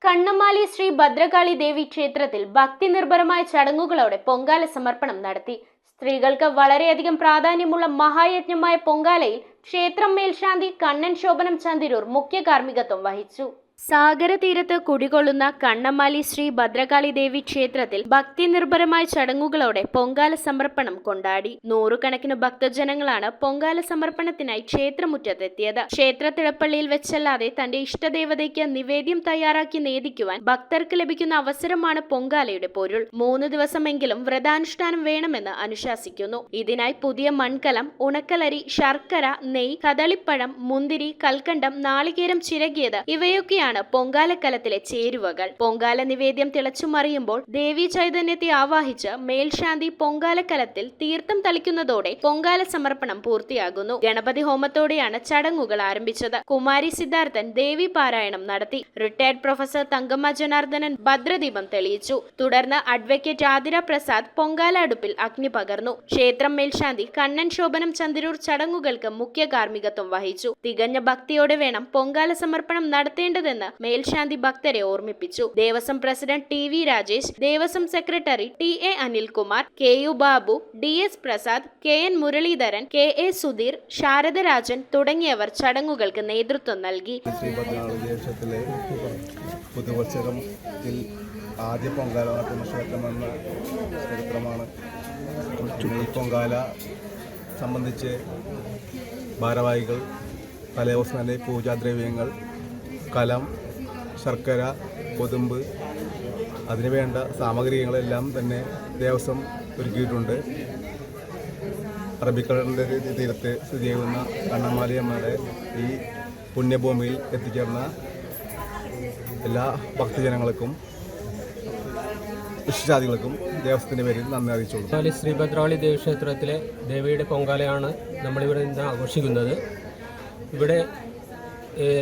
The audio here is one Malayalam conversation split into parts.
കണ്ണമാലി ശ്രീ ഭദ്രകാളി ദേവി ക്ഷേത്രത്തിൽ ഭക്തി നിർഭരമായ ചടങ്ങുകളോടെ പൊങ്കാല സമർപ്പണം നടത്തി. സ്ത്രീകൾക്ക് വളരെയധികം പ്രാധാന്യമുള്ള മഹായജ്ഞമായ പൊങ്കാലയിൽ ക്ഷേത്രം മേൽശാന്തി കണ്ണൻ ശോഭനം ചന്ദിരൂർ മുഖ്യ കാർമ്മികത്വം വഹിച്ചു. സാഗര തീരത്ത് കുടികൊള്ളുന്ന കണ്ണമാലി ശ്രീ ഭദ്രകാളി ദേവി ക്ഷേത്രത്തിൽ ഭക്തി നിർഭരമായ ചടങ്ങുകളോടെ പൊങ്കാല സമർപ്പണം കൊണ്ടാടി. നൂറുകണക്കിന് ഭക്തജനങ്ങളാണ് പൊങ്കാല സമർപ്പണത്തിനായി ക്ഷേത്രമുറ്റത്തെത്തിയത്. ക്ഷേത്രത്തിടപ്പള്ളിയിൽ വെച്ചല്ലാതെ തന്റെ ഇഷ്ടദേവതയ്ക്ക് നിവേദ്യം തയ്യാറാക്കി നേദിക്കുവാൻ ഭക്തർക്ക് ലഭിക്കുന്ന അവസരമാണ് പൊങ്കാലയുടെ പൊരുൾ. 3 ദിവസമെങ്കിലും വ്രതാനുഷ്ഠാനം വേണമെന്ന് അനുശാസിക്കുന്നു. ഇതിനായി പുതിയ മൺകലം, ഉണക്കലരി, ശർക്കര, നെയ്, കദളിപ്പഴം, മുന്തിരി, കൽക്കണ്ടം, നാളികേരം ചിരകിയത് ഇവയൊക്കെയാണ് പൊങ്കാലക്കലത്തിലെ ചേരുവകൾ. പൊങ്കാല നിവേദ്യം തിളച്ചുമറിയുമ്പോൾ ദേവി ചൈതന്യത്തെ ആവാഹിച്ച് മേൽശാന്തി പൊങ്കാലക്കലത്തിൽ തീർത്ഥം തളിക്കുന്നതോടെ പൊങ്കാല സമർപ്പണം പൂർത്തിയാകുന്നു. ഗണപതി ഹോമത്തോടെയാണ് ചടങ്ങുകൾ ആരംഭിച്ചത്. കുമാരി സിദ്ധാർത്ഥൻ ദേവി പാരായണം നടത്തി. റിട്ടയർഡ് പ്രൊഫസർ തങ്കമ്മ ജനാർദ്ദനൻ ഭദ്രദീപം തെളിയിച്ചു. തുടർന്ന് അഡ്വക്കേറ്റ് ആതിര പ്രസാദ് പൊങ്കാല അടുപ്പിൽ അഗ്നി പകർന്നു. ക്ഷേത്രം മേൽശാന്തി കണ്ണൻ ശോഭനം ചന്ദിരൂർ ചടങ്ങുകൾക്ക് മുഖ്യ കാർമ്മികത്വം വഹിച്ചു. തികഞ്ഞ ഭക്തിയോടെ വേണം പൊങ്കാല സമർപ്പണം നടത്തേണ്ടതെന്ന് മേൽശാന്തി ഭക്തരെ ഓർമ്മിപ്പിച്ചു. Devaswom president T V. Rajesh, Devaswom secretary T A. Anilkumar, K U. Babu, D S. Prasad, K N. Muralidharan, K A. Sudheer, Sharadarajan തുടങ്ങിയവർ ചടങ്ങുകൾക്ക് നേതൃത്വം നൽകി. പുതുവത്സരത്തിൽ ആദ്യ പൊങ്കാല നടത്തുന്ന ക്ഷേത്രമെന്ന ചരിത്രമാണ്. പൊങ്കാല സംബന്ധിച്ച് ഭാരവാഹികൾ തലേദിവസം തന്നെ പൂജാദ്രവ്യങ്ങൾ, കലം, ശർക്കര, കൊതുമ്പ്, അതിനുവേണ്ട സാമഗ്രികളെല്ലാം തന്നെ ദേവസ്വം ഒരുക്കിയിട്ടുണ്ട്. അറബിക്കടലിൻ്റെ തീരത്ത് സ്ഥിതി ചെയ്യുന്ന കണ്ണമാലി അമ്മയുടെ ഈ പുണ്യഭൂമിയിൽ എത്തിച്ചേർന്ന എല്ലാ ഭക്തജനങ്ങൾക്കും വിശിഷ്ടാദികൾക്കും ദേവസ്വത്തിൻ്റെ പേരിൽ നന്ദി അറിയിച്ചു. ശ്രീ ഭദ്രകാളി ദേവി ക്ഷേത്രത്തിലെ ദേവിയുടെ പൊങ്കാലയാണ് നമ്മളിവിടെ നിന്ന് ആഘോഷിക്കുന്നത്. ഇവിടെ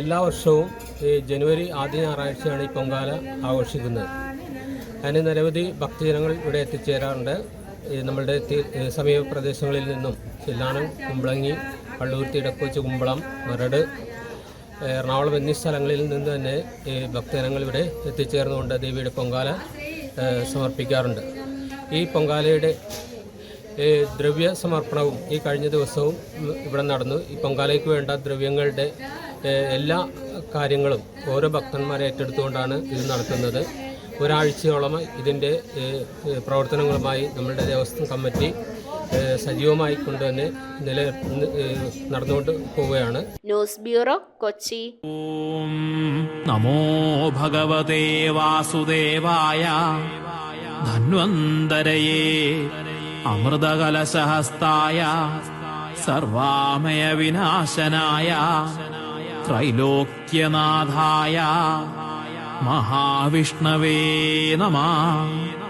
എല്ലാ വർഷവും ജനുവരി ആദ്യ ഞായറാഴ്ചയാണ് ഈ പൊങ്കാല ആഘോഷിക്കുന്നത്. അതിന് നിരവധി ഭക്തജനങ്ങൾ ഇവിടെ എത്തിച്ചേരാറുണ്ട്. നമ്മളുടെ സമീപ പ്രദേശങ്ങളിൽ നിന്നും ചില്ലാനം, കുമ്പളങ്ങി, പള്ളൂർത്തി, ഇടക്കൊച്ച്, കുമ്പളം, മരട്, എറണാകുളം എന്നീ സ്ഥലങ്ങളിൽ നിന്ന് തന്നെ ഭക്തജനങ്ങൾ ഇവിടെ എത്തിച്ചേർന്നുകൊണ്ട് ദേവിയുടെ പൊങ്കാല സമർപ്പിക്കാറുണ്ട്. ഈ പൊങ്കാലയുടെ ദ്രവ്യ സമർപ്പണവും ഈ കഴിഞ്ഞ ദിവസവും ഇവിടെ നടന്നു. ഈ പൊങ്കാലയ്ക്ക് വേണ്ട ദ്രവ്യങ്ങളുടെ എല്ലാ കാര്യങ്ങളും ഓരോ ഭക്തന്മാരെ ഏറ്റെടുത്തുകൊണ്ടാണ് ഇത് നടത്തുന്നത്. ഒരാഴ്ചയോളം ഇതിൻ്റെ പ്രവർത്തനങ്ങളുമായി നമ്മളുടെ ദേവസ്വം കമ്മിറ്റി സജീവമായി കൊണ്ടുതന്നെ നടന്നുകൊണ്ട് പോവുകയാണ്. News bureau, Kochi. ഓം നമോ ഭഗവതേ വാസുദേവായ ധന്വന്തരയേ അമൃതകലശഹസ്തായ സർവാമയ വിനാശനായ ത്രൈലോക്യനാഥായ മഹാവിഷ്ണവേ നമഃ.